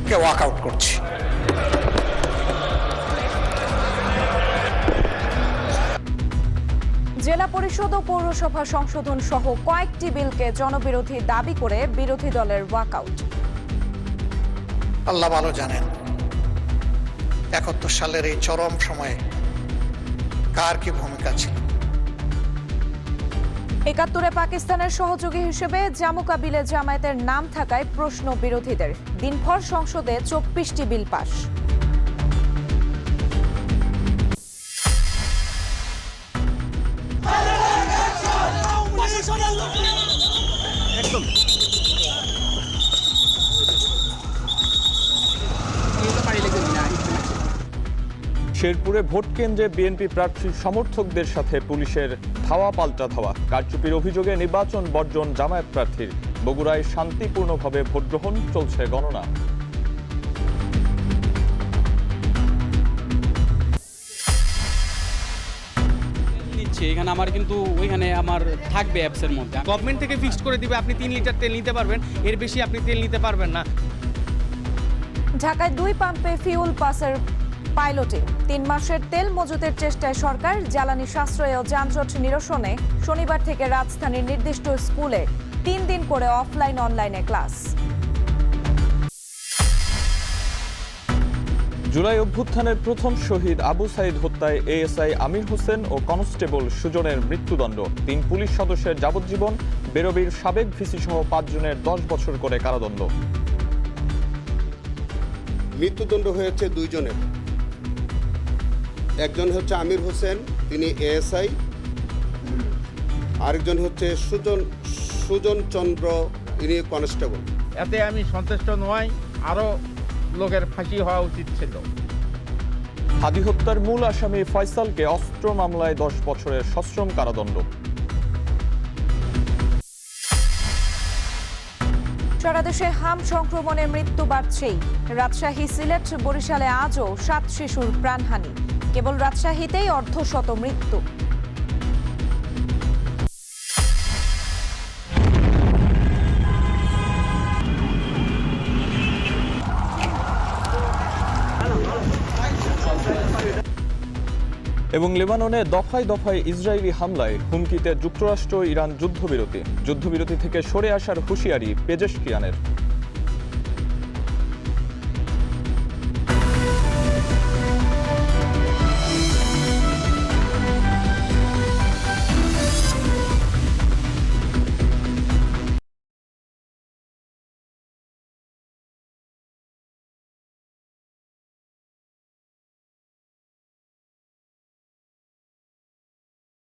কে walkout করছি। জেলা পরিষদ ও পৌরসভা সংশোধন সহ কয়েকটি বিলকে জনবিরোধী দাবি করে বিরোধী দলের ওয়াকআউট। আল্লাহ ভালো জানেন 71 সালের এই চরম সময়ে কার কি ভূমিকা ছিল। ৭১-এ পাকিস্তানের সহযোগী হিসেবে জামুকা বিলে জামায়াতের নাম থাকায় প্রশ্ন বিরোধীদের। দিনভর সংসদে ২৪টি বিল পাস। শেরপুরে ভোট কেন্দ্রে বিএনপি প্রার্থীর সমর্থকদের সাথে পুলিশের ধাওয়া পাল্টা ধাওয়া। কারচুপির অভিযোগে নির্বাচন বর্জন জামায়াত প্রার্থীর। বগুড়ায় শান্তিপূর্ণভাবে ভোট গ্রহণ, চলছে গণনা। এখানে আমার কিন্তু ওইখানে আমার থাকবে অ্যাপসের মধ্যে। গভর্নমেন্ট থেকে ফিক্সড করে দিবে আপনি 3 লিটার তেল নিতে পারবেন, এর বেশি আপনি তেল নিতে পারবেন না। ঢাকায় 2 পাম্পে ফিউল পাসের পাইলটিং। 3 মাসের তেল মজুতের চেষ্টায় সরকার। জ্বালানি সাশ্রয় ও যানজট নিরসনে শনিবার থেকে রাজধানীর নির্দিষ্ট স্কুলে 3 দিন করে অফলাইন অনলাইনে ক্লাস। জুলাই অভ্যুত্থানের প্রথম শহীদ আবু সাইদ হত্যায় এএসআই আমির হোসেন ও কনস্টেবল সুজনের মৃত্যুদণ্ড। 3 পুলিশ সদস্যের যাবজ্জীবন, বেরবির সাবেক ভিসি সহ 5 জনের 10 বছর করে কারাদণ্ড। মৃত্যুদণ্ড হয়েছে 2 জনের। একজন হচ্ছে আমির হোসেন, তিনি এএসআই, আরেকজন হচ্ছে সুজন চন্দ্র, ইনি কনস্টেবল। এতে আমি সন্তুষ্ট নই, আরও লোকের ফাঁসি হওয়া উচিত ছিল। হাদি হত্যার মূল আসামি ফয়সালকে অস্ত্র মামলায় 10 বছরের সশ্রম কারাদণ্ড। সারা দেশে হাম সংক্রমণে মৃত্যু বাড়ছেই। রাজশাহী, সিলেট, বরিশালে আজও 7 শিশুর প্রাণহানি। কেবল রাজশাহীতেই অর্ধশত মৃত্যু। এবং লেবাননে দফায় দফায় ইসরায়েলি হামলায় হুমকিতে যুক্তরাষ্ট্র, ইরান যুদ্ধবিরতি থেকে সরে আসার হুঁশিয়ারি পেজেশকিয়ানের।